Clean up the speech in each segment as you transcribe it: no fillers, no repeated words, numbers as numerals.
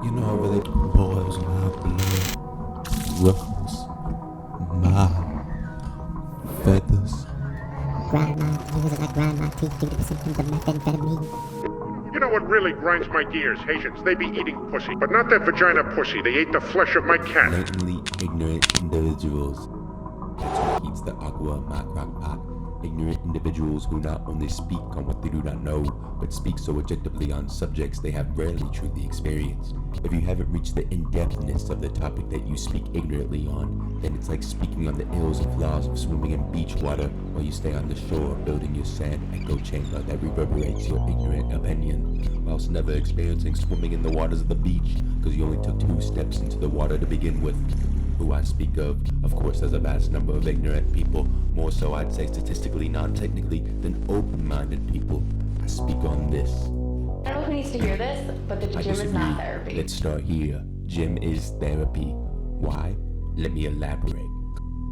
You know, it really boils my blood, ruffles my feathers. Grind my gears as I grind my teeth due to the symptoms of methamphetamine. You know what really grinds my gears? Haitians, they be eating pussy. But not that vagina pussy. They ate the flesh of my cat. Blatantly ignorant individuals. That's what heats the agua in my crock pot. Ignorant individuals who not only speak on what they do not know, but speak so objectively on subjects they have rarely truly experienced. If you haven't reached the in-depthness of the topic that you speak ignorantly on, then it's like speaking on the ills and flaws of swimming in beach water while you stay on the shore building your sand echo chamber that reverberates your ignorant opinion, whilst never experiencing swimming in the waters of the beach because you only took 2 steps into the water to begin with. Who I speak of course, there's a vast number of ignorant people, more so I'd say statistically, non-technically, than open-minded people. I speak on this. I don't know who needs to hear this, but the I gym is disagree. not therapy. Let's start here. Gym is therapy. Why? Let me elaborate.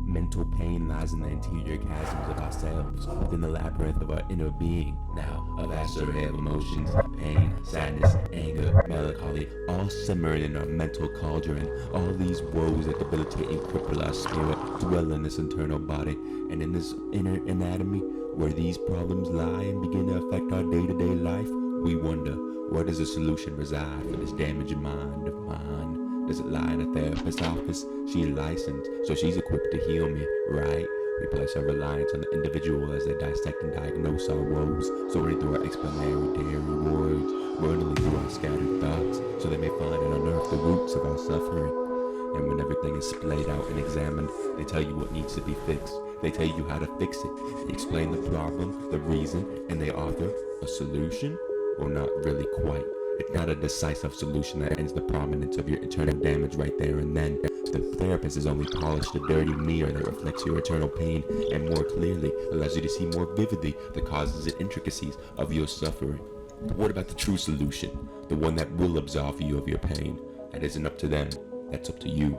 Mental pain lies in the interior chasms of ourselves, within the labyrinth of our inner being. Now, a vast array of emotions, pain, sadness, anger, melancholy, all simmered in our mental cauldron. All these woes that debilitate and cripple our spirit dwell in this internal body, and in this inner anatomy, where these problems lie and begin to affect our day-to-day life, we wonder, where does the solution reside for this damaged mind of mine? Does it lie in a therapist's office? She's licensed, so she's equipped to heal me, right? We place our reliance on the individual as they dissect and diagnose our woes, sorting through our explanatory words, running through our scattered thoughts, so they may find and unearth the roots of our suffering. And when everything is splayed out and examined, they tell you what needs to be fixed. They tell you how to fix it. They explain the problem, the reason, and they offer a solution? Well, not really quite. It's not a decisive solution that ends the prominence of your internal damage right there and then. The therapist has only polished a dirty mirror that reflects your eternal pain and more clearly allows you to see more vividly the causes and intricacies of your suffering. But what about the true solution? The one that will absolve you of your pain? That isn't up to them. That's up to you.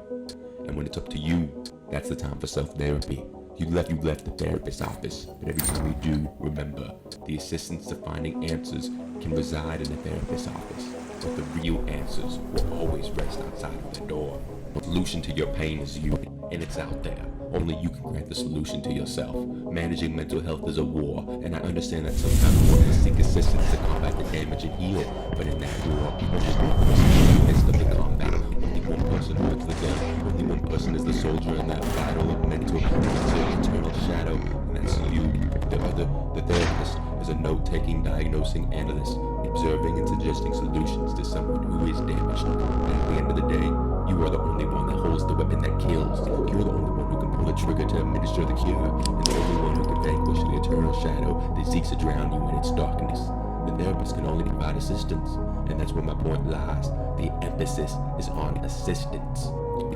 And when it's up to you, that's the time for self-therapy. You left the therapist's office, but every time you do, remember, the assistance to finding answers can reside in the therapist's office, but the real answers will always rest outside of the door. The solution to your pain is you, and it's out there. Only you can grant the solution to yourself. Managing mental health is a war, and I understand that sometimes we want to seek assistance to combat the damage and heal it, but in that war, only one person is in the midst of the combat. Only one person holds the gun. Only one person is the soldier in that battle of mental and internal shadow, and that's you. The therapist, is a note-taking, diagnosing analyst, observing and suggesting solutions to someone who is damaged. And at the end of the day, you are the only one that holds the weapon that kills. You're the only one who can pull the trigger to administer the cure, and the only one who can vanquish the eternal shadow that seeks to drown you in its darkness. The therapist can only provide assistance, and that's where my point lies. The emphasis is on assistance.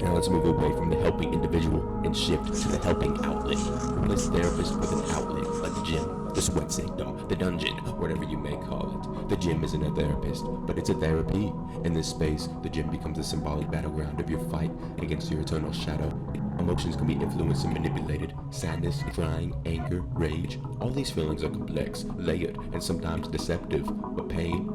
Now let's move away from the helping individual and shift to the helping outlet. Replace therapist with an outlet, like the gym, the sweat sanctum, the dungeon, whatever you may call it. The gym isn't a therapist, but it's a therapy. In this space, the gym becomes a symbolic battleground of your fight against your eternal shadow. Emotions can be influenced and manipulated. Sadness, crying, anger, rage, all these feelings are complex, layered, and sometimes deceptive. But pain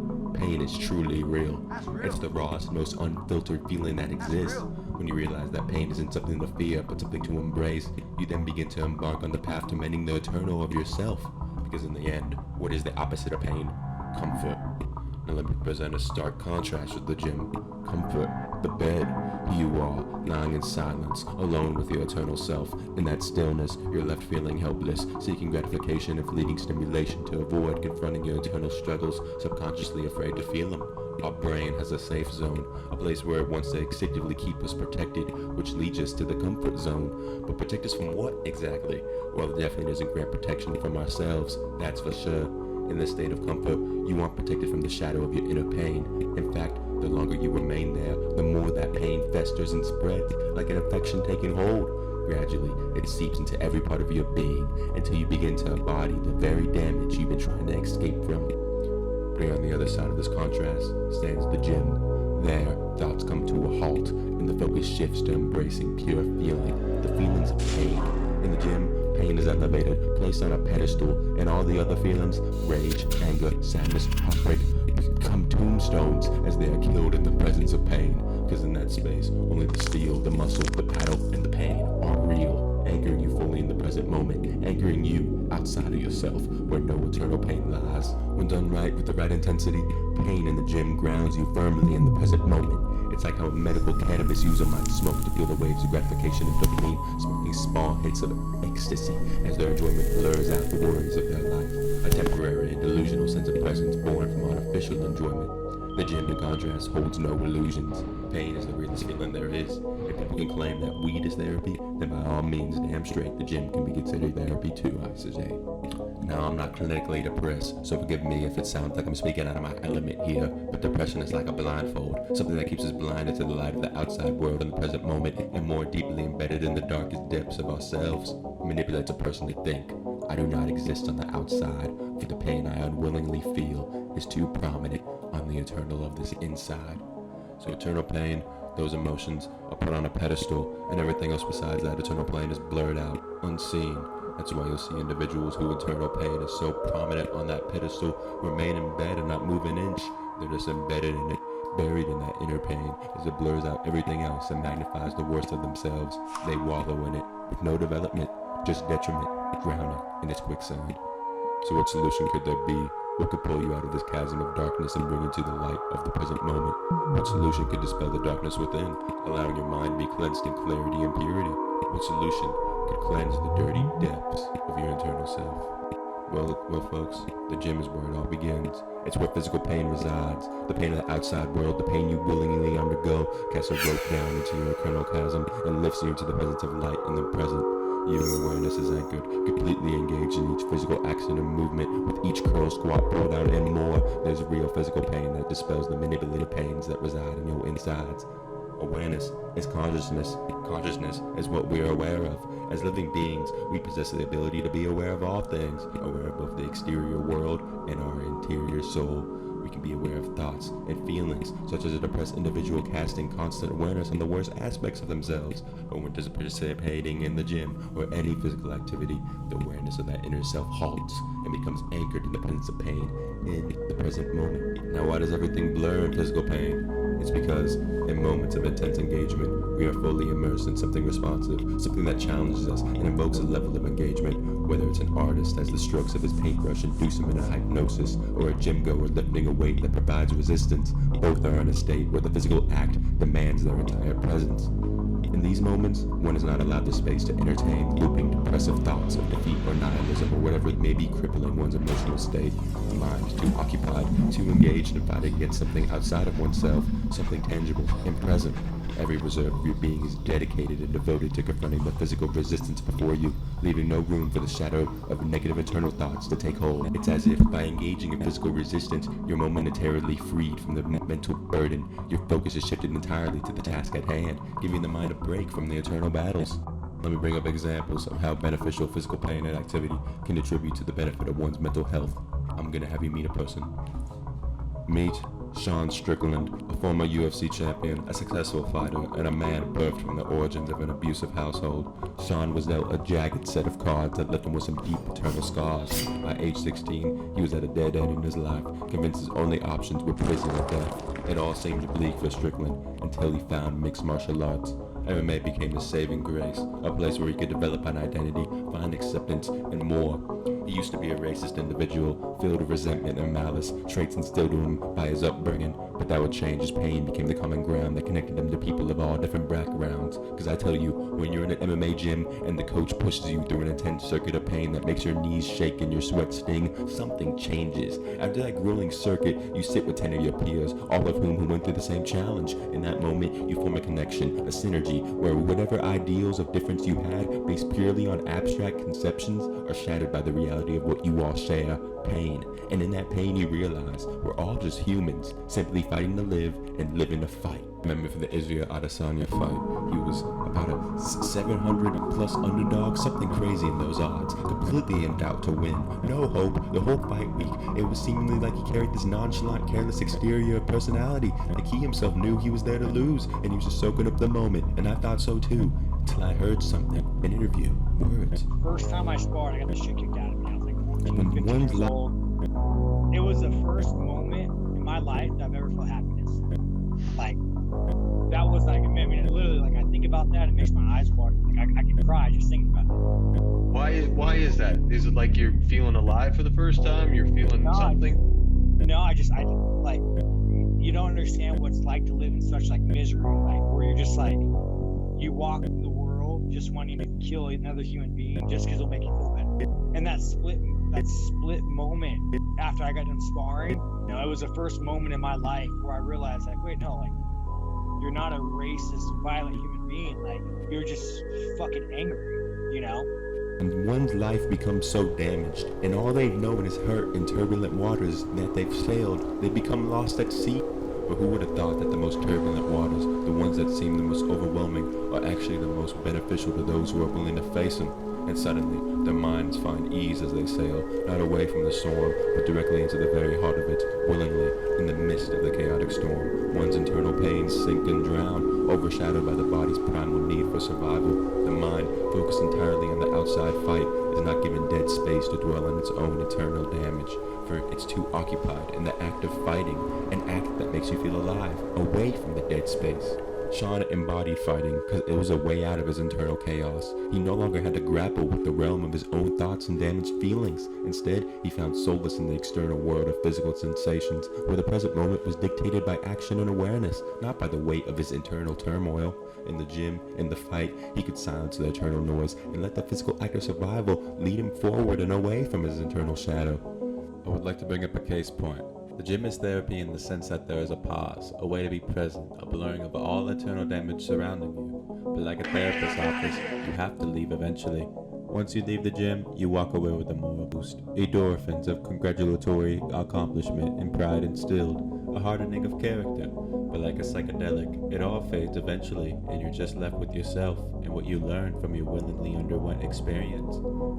is truly real. It's the rawest, most unfiltered feeling that exists. When you realize that pain isn't something to fear, but something to embrace, you then begin to embark on the path to mending the eternal of yourself. Because in the end, what is the opposite of pain? Comfort. Now let me present a stark contrast with the gym. Comfort, the bed. Here you are, lying in silence, alone with your eternal self. In that stillness, you're left feeling helpless, seeking gratification and fleeting stimulation to avoid confronting your internal struggles, subconsciously afraid to feel them. Our brain has a safe zone, a place where it wants to instinctively keep us protected, which leads us to the comfort zone. But protect us from what exactly? Well, it definitely doesn't grant protection from ourselves, that's for sure. In this state of comfort, you aren't protected from the shadow of your inner pain. In fact, the longer you remain there, the more that pain festers and spreads, like an infection taking hold. Gradually, it seeps into every part of your being, until you begin to embody the very damage you've been trying to escape from. There on the other side of this contrast stands the gym. There, thoughts come to a halt, and the focus shifts to embracing pure feeling, the feelings of pain. In the gym, pain is elevated, placed on a pedestal, and all the other feelings, rage, anger, sadness, heartbreak, become tombstones as they are killed in the presence of pain. space. Only the steel, the muscle, the paddle, and the pain are real, anchoring you fully in the present moment, anchoring you outside of yourself, where no eternal pain lies. When done right with the right intensity, pain in the gym grounds you firmly in the present moment. It's like how a medical cannabis user might smoke to feel the waves of gratification and dopamine, smoking small hits of ecstasy as their enjoyment blurs out the worries of their life. A temporary and delusional sense of presence born from artificial enjoyment. The gym, in contrast, holds no illusions. Pain is the realest feeling there is. If people can claim that weed is therapy, then by all means, damn straight, the gym can be considered therapy too, I say. Now, I'm not clinically depressed, so forgive me if it sounds like I'm speaking out of my element here, but depression is like a blindfold, something that keeps us blinded to the light of the outside world in the present moment and more deeply embedded in the darkest depths of ourselves. It manipulates a person to think, I do not exist on the outside, for the pain I unwillingly feel is too prominent on the eternal of this inside. So eternal pain, those emotions, are put on a pedestal, and everything else besides that eternal plane is blurred out, unseen. That's why you'll see individuals whose eternal pain is so prominent on that pedestal remain in bed and not move an inch. They're just embedded in it, buried in that inner pain as it blurs out everything else and magnifies the worst of themselves. They wallow in it with no development, just detriment, drowning in its quicksand. So what solution could there be? What could pull you out of this chasm of darkness and bring you to the light of the present moment? What solution could dispel the darkness within, allowing your mind to be cleansed in clarity and purity? What solution could cleanse the dirty depths of your internal self? Well, folks, the gym is where it all begins. It's where physical pain resides. The pain of the outside world, the pain you willingly undergo, casts a rope down into your eternal chasm and lifts you into the presence of light in the present. Your awareness is anchored, completely engaged in each physical action and movement. With each curl, squat, pull down, and more, there's real physical pain that dispels the manipulated pains that reside in your insides. Awareness is consciousness. Consciousness is what we are aware of. As living beings, we possess the ability to be aware of all things, aware of both the exterior world and our interior soul. We can be aware of thoughts and feelings, such as a depressed individual casting constant awareness on the worst aspects of themselves. But when participating in the gym or any physical activity, the awareness of that inner self halts and becomes anchored in the presence of pain in the present moment. Now, why does everything blur in physical pain? It's because in moments of intense engagement, we are fully immersed in something responsive, something that challenges us and invokes a level of engagement. Whether it's an artist as the strokes of his paintbrush induce him in a hypnosis, or a gym goer lifting a weight that provides resistance, both are in a state where the physical act demands their entire presence. In these moments, one is not allowed the space to entertain looping depressive thoughts of defeat or nihilism or whatever may be crippling one's emotional state. The mind is too occupied, too engaged in fighting against something outside of oneself, something tangible and present. Every reserve of your being is dedicated and devoted to confronting the physical resistance before you, leaving no room for the shadow of negative internal thoughts to take hold. It's as if by engaging in physical resistance, you're momentarily freed from the mental burden. Your focus is shifted entirely to the task at hand, giving the mind a break from the eternal battles. Let me bring up examples of how beneficial physical pain and activity can contribute to the benefit of one's mental health. I'm gonna have you meet a person. Meet Sean Strickland, a former UFC champion, a successful fighter, and a man birthed from the origins of an abusive household. Sean was dealt a jagged set of cards that left him with some deep eternal scars. By age 16, he was at a dead end in his life, convinced his only options were prison or death. It all seemed bleak for Strickland until he found mixed martial arts. MMA became his saving grace, a place where he could develop an identity, find acceptance, and more. He used to be a racist individual, filled with resentment and malice, traits instilled to him by his upbringing, but that would change as pain became the common ground that connected him to people of all different backgrounds. Because I tell you, when you're in an MMA gym and the coach pushes you through an intense circuit of pain that makes your knees shake and your sweat sting, something changes. After that grueling circuit, you sit with 10 of your peers, all of whom went through the same challenge. In that moment, you form a connection, a synergy, where whatever ideals of difference you had, based purely on abstract conceptions, are shattered by the reality of what you all share, pain. And in that pain you realize we're all just humans, simply fighting to live and living to fight. Remember for the Israel Adesanya fight, he was about a 700 plus underdog, something crazy in those odds, completely in doubt to win. No hope, the whole fight week, it was seemingly like he carried this nonchalant, careless exterior of personality, like he himself knew he was there to lose, and he was just soaking up the moment, and I thought so too, until I heard something, an interview, words. First time I sparred, I got the shit kicked out of me. I was like 14, When 15 one's years old. It was the first moment in my life that I've ever felt happiness. Like, that was like, man, about that, it makes my eyes water. Like, I can cry just thinking about it. Why is that? Is it like you're feeling alive for the first time? You're feeling No, something? No, I like, you don't understand what it's like to live in such like misery, like where you're just like, you walk through the world just wanting to kill another human being just because it'll make you feel better. And that split moment after I got done sparring, it was the first moment in my life where I realized, like, wait, no, like, you're not a racist, violent human being. Like, you're just fucking angry, And one's life becomes so damaged, and all they've known is hurt in turbulent waters that they've sailed. They become lost at sea. But who would have thought that the most turbulent waters, the ones that seem the most overwhelming, are actually the most beneficial to those who are willing to face them? And suddenly, their minds find ease as they sail, not away from the storm, but directly into the very heart of it, willingly, in the midst of the chaotic storm. One's internal pains sink and drown, overshadowed by the body's primal need for survival. The mind, focused entirely on the outside fight, is not given dead space to dwell on its own internal damage, for it's too occupied in the act of fighting, an act that makes you feel alive, away from the dead space. Sean embodied fighting because it was a way out of his internal chaos. He no longer had to grapple with the realm of his own thoughts and damaged feelings. Instead, he found solace in the external world of physical sensations, where the present moment was dictated by action and awareness, not by the weight of his internal turmoil. In the gym, in the fight, he could silence the internal noise and let the physical act of survival lead him forward and away from his internal shadow. I would like to bring up a case point. The gym is therapy in the sense that there is a pause, a way to be present, a blurring of all internal damage surrounding you. But like a therapist's office, you have to leave eventually. Once you leave the gym, you walk away with a moral boost, endorphins of congratulatory accomplishment and pride instilled, a hardening of character. But like a psychedelic, it all fades eventually, and you're just left with yourself and what you learned from your willingly underwent experience.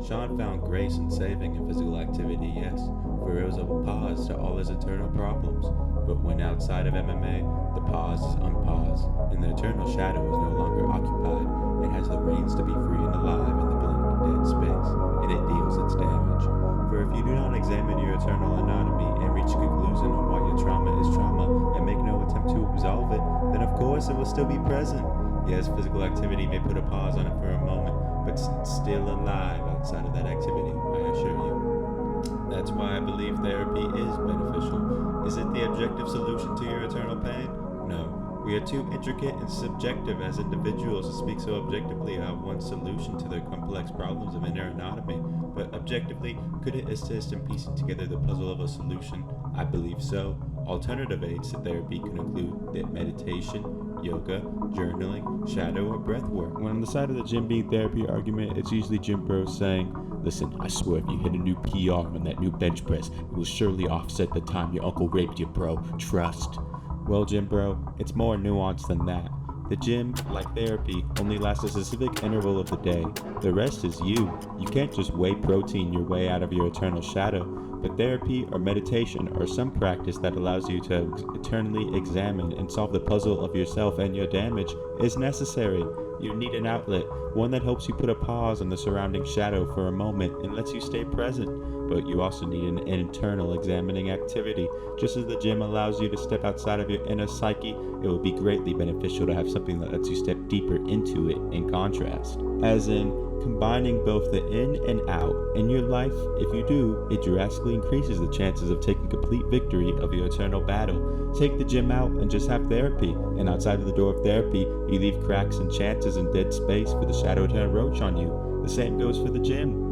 Sean found grace and saving in physical activity, yes, for it was a pause to all his internal problems. But when outside of MMA, the pause is unpaused, and the eternal shadow is no longer occupied. It has the reins to be free and alive in the blank dead space, and it deals its damage. For if you do not examine your eternal anatomy and reach a conclusion on why your trauma is trauma and make no attempt to absolve it, then of course it will still be present. Yes, physical activity may put a pause on it for a moment, but it's still alive outside of that activity, I assure you. That's why I believe therapy is beneficial. Is it the objective solution to your eternal pain? No. We are too intricate and subjective as individuals to speak so objectively about one solution to their complex problems of inner anatomy. But objectively, could it assist in piecing together the puzzle of a solution? I believe so. Alternative aids to therapy can include meditation, yoga, journaling, shadow, or breath work. When on the side of the gym being therapy argument, it's usually gym bros saying, "Listen, I swear if you hit a new PR on that new bench press, it will surely offset the time your uncle raped you, bro. Trust." Well, gym bro, it's more nuanced than that. The gym, like therapy, only lasts a specific interval of the day. The rest is you. You can't just whey protein your way out of your eternal shadow. But therapy or meditation or some practice that allows you to eternally examine and solve the puzzle of yourself and your damage is necessary. You need an outlet, one that helps you put a pause on the surrounding shadow for a moment and lets you stay present. But you also need an internal examining activity. Just as the gym allows you to step outside of your inner psyche, it would be greatly beneficial to have something that lets you step deeper into it in contrast. As in, combining both the in and out in your life. If you do, it drastically increases the chances of taking complete victory of your eternal battle. Take the gym out and just have therapy, and outside of the door of therapy, you leave cracks and chances and dead space for the shadow to encroach on you. The same goes for the gym.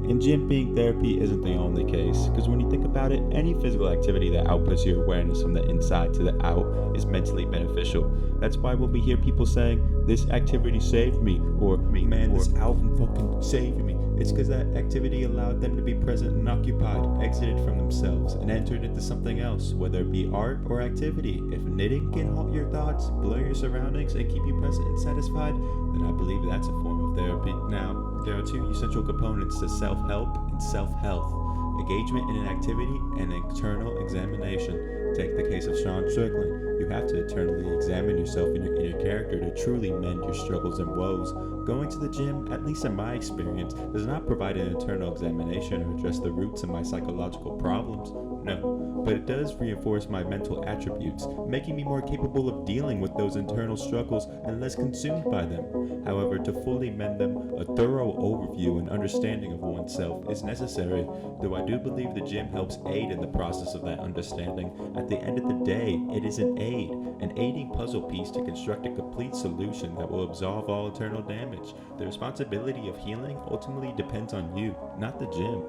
And gym being therapy isn't the only case, because when you think about it, any physical activity that outputs your awareness from the inside to the out is mentally beneficial. That's why when we hear people saying, "This activity saved me," or "Man, this album fucking saved me," it's because that activity allowed them to be present and occupied, exited from themselves, and entered into something else, whether it be art or activity. If knitting can halt your thoughts, blur your surroundings, and keep you present and satisfied, then I believe that's a form of therapy. Now, there are two essential components to self-help and self-health: engagement in an activity and internal examination. Take the case of Sean Strickland. You have to eternally examine yourself and your inner character to truly mend your struggles and woes. Going to the gym, at least in my experience, does not provide an internal examination or address the roots of my psychological problems. no, but it does reinforce my mental attributes, making me more capable of dealing with those internal struggles and less consumed by them. However, to fully mend them, a thorough overview and understanding of oneself is necessary, though I do believe the gym helps aid in the process of that understanding. At the end of the day, it is an aiding puzzle piece to construct a complete solution that will absolve all internal damage. The responsibility of healing ultimately depends on you, not the gym.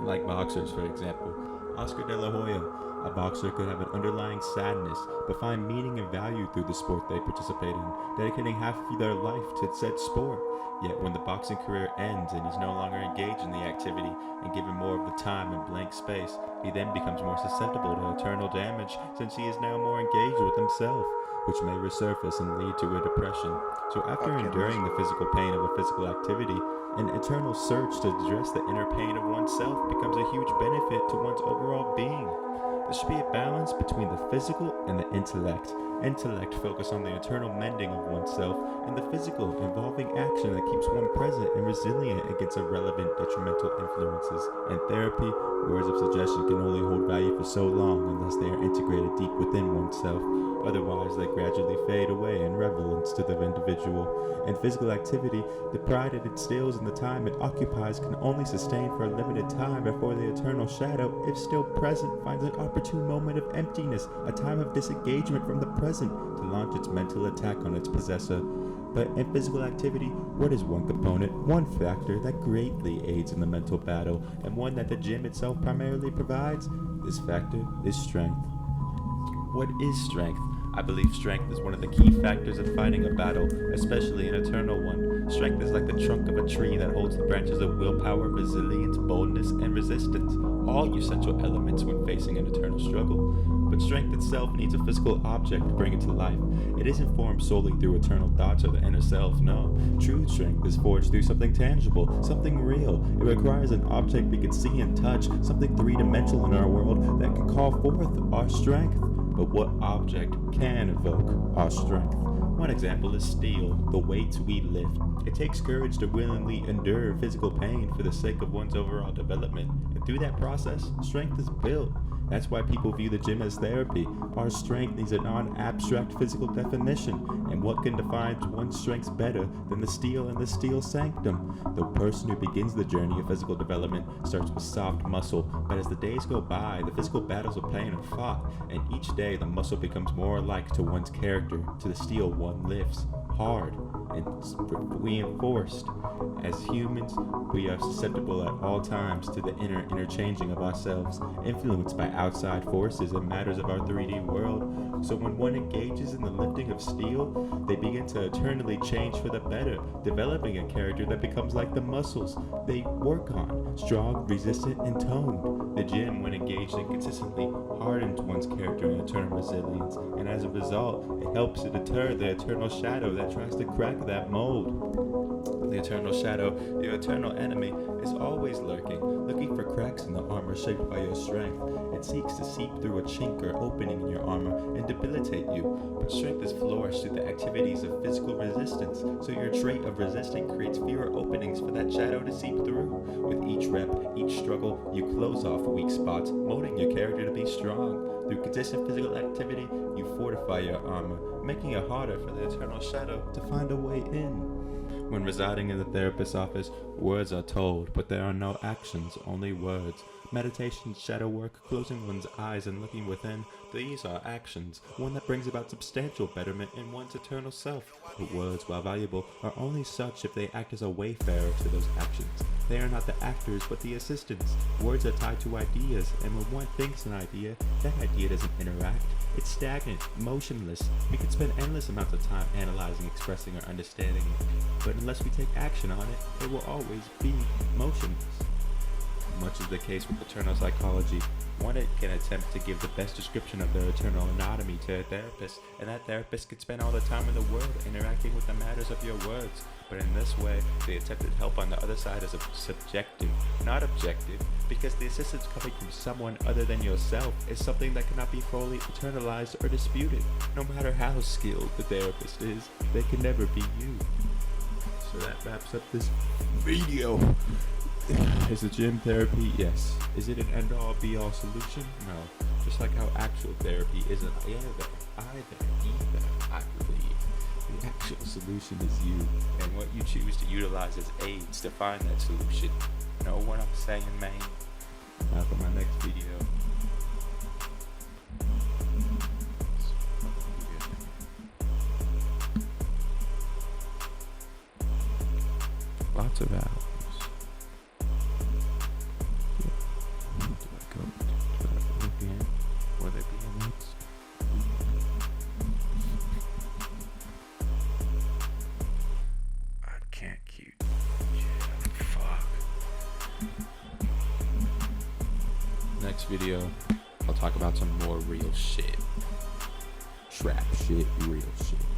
Like boxers, for example. Oscar De La Hoya, a boxer could have an underlying sadness, but find meaning and value through the sport they participate in, dedicating half of their life to said sport. Yet when the boxing career ends and he's no longer engaged in the activity and given more of the time and blank space, he then becomes more susceptible to eternal damage since he is now more engaged with himself, which may resurface and lead to a depression. So after enduring the physical pain of a physical activity, an eternal search to address the inner pain of oneself becomes a huge benefit to one's overall being. There should be a balance between the physical and the intellect. Intellect focus on the eternal mending of oneself, and the physical involving action that keeps one present and resilient against irrelevant detrimental influences. In therapy, words of suggestion can only hold value for so long unless they are integrated deep within oneself. Otherwise, they gradually fade away in relevance to the individual. In physical activity, the pride it instills in the time it occupies can only sustain for a limited time before the eternal shadow, if still present, finds an opportune moment of emptiness, a time of disengagement from the present, to launch its mental attack on its possessor. But in physical activity, what is one component, one factor that greatly aids in the mental battle, and one that the gym itself primarily provides? This factor is strength. What is strength? I believe strength is one of the key factors of fighting a battle, especially an eternal one. Strength is like the trunk of a tree that holds the branches of willpower, resilience, boldness, and resistance, all essential elements when facing an eternal struggle. But strength itself needs a physical object to bring it to life. It isn't formed solely through eternal thoughts or the inner self, no. True strength is forged through something tangible, something real. It requires an object we can see and touch, something three-dimensional in our world that can call forth our strength. But what object can evoke our strength? One example is steel, the weights we lift. It takes courage to willingly endure physical pain for the sake of one's overall development. And through that process, strength is built. That's why people view the gym as therapy. Our strength needs a non-abstract physical definition, and what can define one's strengths better than the steel and the steel sanctum? The person who begins the journey of physical development starts with soft muscle, but as the days go by, the physical battles of pain are fought, and each day the muscle becomes more alike to one's character, to the steel one lifts, hard and reinforced. As humans, we are susceptible at all times to the interchanging of ourselves, influenced by outside forces and matters of our 3D world. So when one engages in the lifting of steel, they begin to eternally change for the better, developing a character that becomes like the muscles they work on, strong, resistant, and toned. The gym, when engaged in consistently, hardens one's character and eternal resilience, and as a result, it helps to deter the eternal shadow that tries to crack that mold. The eternal shadow, the eternal enemy, is always looking for cracks in the armor shaped by your strength. It seeks to seep through a chink or opening in your armor and debilitate you. But strength is flourished through the activities of physical resistance, so your trait of resisting creates fewer openings for that shadow to seep through. With each rep, each struggle, you close off weak spots, molding your character to be strong. Through consistent physical activity, you fortify your armor, making it harder for the eternal shadow to find a way in. When residing in the therapist's office, words are told, but there are no actions, only words. Meditation, shadow work, closing one's eyes and looking within, these are actions, one that brings about substantial betterment in one's eternal self. But words, while valuable, are only such if they act as a wayfarer to those actions. They are not the actors, but the assistants. Words are tied to ideas, and when one thinks an idea, that idea doesn't interact. It's stagnant, motionless. We can spend endless amounts of time analyzing, expressing, or understanding it. But unless we take action on it, it will always be motionless. Much is the case with eternal psychology. One can attempt to give the best description of their eternal anatomy to a therapist, and that therapist could spend all the time in the world interacting with the matters of your words. But in this way, the attempted help on the other side is subjective, not objective, because the assistance coming from someone other than yourself is something that cannot be fully internalized or disputed. No matter how skilled the therapist is, they can never be you. So that wraps up this video. Is the gym therapy? Yes. Is it an end-all, be-all solution? No. Just like how actual therapy isn't either, I believe. The actual solution is you, and what you choose to utilize as aids to find that solution. Know what I'm saying, man? Now for my next video. Lots of hours. Do I go again? Will there be a next? I can't keep. Yeah, fuck. Next video, I'll talk about some more real shit. Trap shit, real shit.